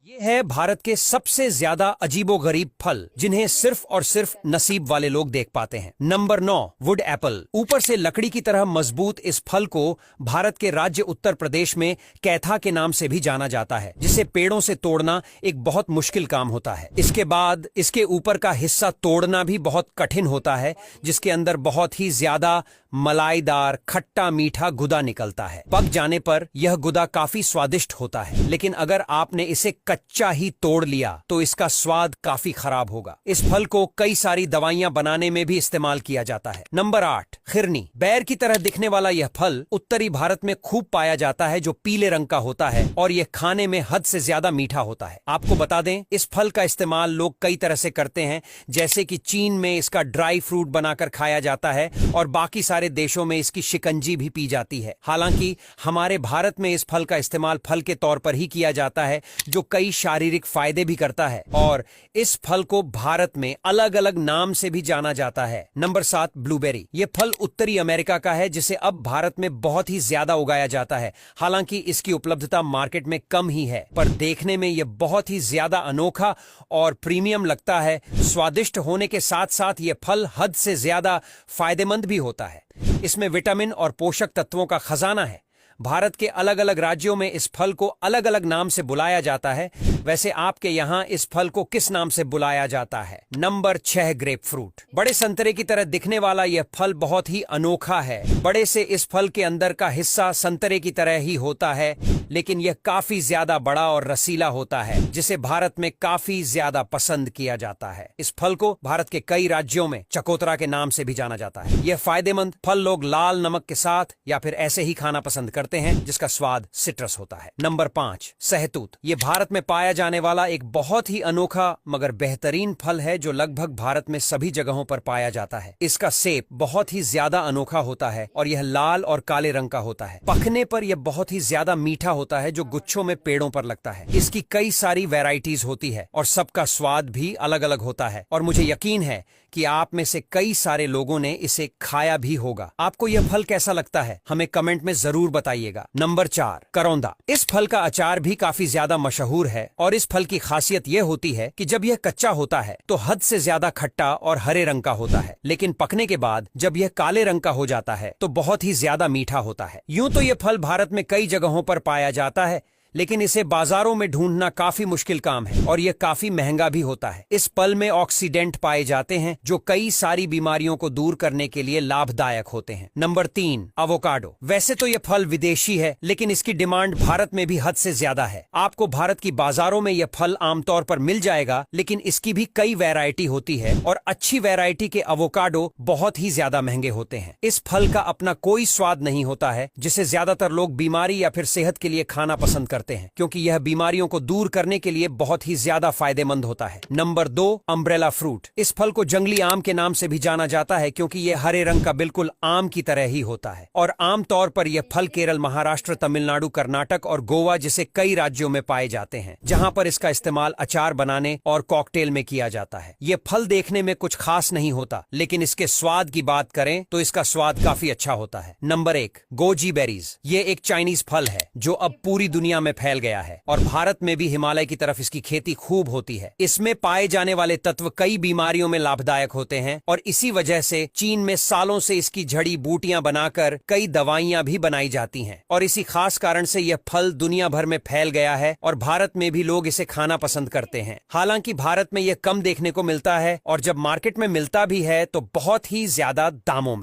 ये है भारत के सबसे ज्यादा अजीबोगरीब फल जिन्हें सिर्फ और सिर्फ नसीब वाले लोग देख पाते हैं। Number 9, wood apple. ऊपर से लकड़ी की तरह मजबूत इस फल को भारत के राज्य उत्तर प्रदेश में कैथा के नाम से भी जाना जाता है, जिसे पेड़ों से तोड़ना एक बहुत मुश्किल काम होता है। इसके बाद इसके ऊपर का हिस्सा तोड़ना भी बहुत कठिन होता है, जिसके अंदर बहुत ही ज्यादा मलाईदार खट्टा मीठा गुदा निकलता है। पक जाने पर यह गुदा काफी स्वादिष्ट होता है, लेकिन अगर आपने इसे कच्चा ही तोड़ लिया तो इसका स्वाद काफी खराब होगा। इस फल को कई सारी दवाइयां बनाने में भी इस्तेमाल किया जाता है। नंबर 8, खिरनी। बैर की तरह दिखने वाला यह फल उत्तरी भारत में खूब पाया जाता है, जो पीले रंग का होता है और यह खाने में हद से ज्यादा मीठा होता है। आपको बता दें, इस फल का इस्तेमाल लोग कई तरह से करते हैं, जैसे कि चीन में इसका ड्राई फ्रूट बनाकर खाया जाता है और बाकी सारे देशों में इसकी शिकंजी भी पी जाती है। हालांकि हमारे भारत में इस फल का इस्तेमाल फल के तौर पर ही किया जाता है, जो कई शारीरिक फायदे भी करता है, और इस फल को भारत में अलग अलग नाम से भी जाना जाता है। Number 7, blueberry. यह फल उत्तरी अमेरिका का है, जिसे अब भारत में बहुत ही ज्यादा उगाया जाता है। हालांकि इसकी उपलब्धता मार्केट में कम ही है, पर देखने में यह बहुत ही ज्यादा अनोखा और प्रीमियम लगता है। स्वादिष्ट होने के साथ साथ यह फल हद से ज्यादा फायदेमंद भी होता है। इसमें विटामिन और पोषक तत्वों का खजाना है। भारत के अलग अलग राज्यों में इस फल को अलग अलग नाम से बुलाया जाता है। वैसे आपके यहाँ इस फल को किस नाम से बुलाया जाता है? Number 6, grep fruit. बड़े संतरे की तरह दिखने वाला यह फल बहुत ही अनोखा है। बड़े से इस फल के अंदर का हिस्सा संतरे की तरह ही होता है, लेकिन यह काफी ज्यादा बड़ा और रसीला होता है, जिसे भारत में काफी ज्यादा पसंद किया जाता है। इस फल को भारत के कई राज्यों में चकोतरा के नाम से भी जाना जाता है। यह फायदेमंद फल लोग लाल नमक के साथ या फिर ऐसे ही खाना पसंद करते हैं, जिसका स्वाद सिट्रस होता है। नंबर 5, सहतूत। यह भारत में पाया जाने वाला एक बहुत ही अनोखा मगर बेहतरीन फल है, जो लगभग भारत में सभी जगहों पर पाया जाता है। इसका सेब बहुत ही ज्यादा अनोखा होता है और यह लाल और काले रंग का होता है। पकने पर यह बहुत ही ज्यादा मीठा होता है, जो गुच्छों में पेड़ों पर लगता है। इसकी कई सारी वैरायटीज होती है और सबका स्वाद भी अलग अलग होता है, और मुझे यकीन है कि आप में से कई सारे लोगों ने इसे खाया भी होगा। आपको यह फल कैसा लगता है? हमें कमेंट में जरूर बताइएगा। नंबर 4, करौंदा। इस फल का अचार भी काफी ज्यादा मशहूर है, और इस फल की खासियत यह होती है कि जब यह कच्चा होता है तो हद से ज्यादा खट्टा और हरे रंग का होता है, लेकिन पकने के बाद जब यह काले रंग का हो जाता है तो बहुत ही ज्यादा मीठा होता है। यूं तो यह फल भारत में कई जगहों पर पाया जाता है, लेकिन इसे बाजारों में ढूंढना काफी मुश्किल काम है और यह काफी महंगा भी होता है। इस फल में ऑक्सीडेंट पाए जाते हैं, जो कई सारी बीमारियों को दूर करने के लिए लाभदायक होते हैं। Number 3, avocado. वैसे तो यह फल विदेशी है, लेकिन इसकी डिमांड भारत में भी हद से ज्यादा है। आपको भारत की बाजारों में यह फल आमतौर पर मिल जाएगा, लेकिन इसकी भी कई वैरायटी होती है, और अच्छी वैरायटी के अवोकाडो बहुत ही ज्यादा महंगे होते हैं। इस फल का अपना कोई स्वाद नहीं होता है, जिसे ज्यादातर लोग बीमारी या फिर सेहत के लिए खाना पसंद करते हैं, क्योंकि यह बीमारियों को दूर करने के लिए बहुत ही ज्यादा फायदेमंद होता है। Number 2, umbrella fruit. इस फल को जंगली आम के नाम से भी जाना जाता है, क्योंकि यह हरे रंग का बिल्कुल आम की तरह ही होता है, और आमतौर पर यह फल केरल, महाराष्ट्र, तमिलनाडु, कर्नाटक और गोवा जैसे कई राज्यों में पाए जाते हैं, जहां पर इसका इस्तेमाल अचार बनाने और कॉकटेल में किया जाता है। यह फल देखने में कुछ खास नहीं होता, लेकिन इसके स्वाद की बात करें तो इसका स्वाद काफी अच्छा होता है। Number 1, goji berries. ये एक चाइनीज फल है, जो अब पूरी दुनिया में फैल गया है, और भारत में भी हिमालय की तरफ इसकी खेती खूब होती है। इसमें पाए जाने वाले तत्व कई बीमारियों में लाभदायक होते हैं, और इसी वजह से चीन में सालों से इसकी जड़ी बूटियां बनाकर कई दवाइयां भी बनाई जाती हैं, और इसी खास कारण से यह फल दुनिया भर में फैल गया है, और भारत में भी लोग इसे खाना पसंद करते हैं। हालांकि भारत में यह कम देखने को मिलता है, और जब मार्केट में मिलता भी है तो बहुत ही ज्यादा दामों में।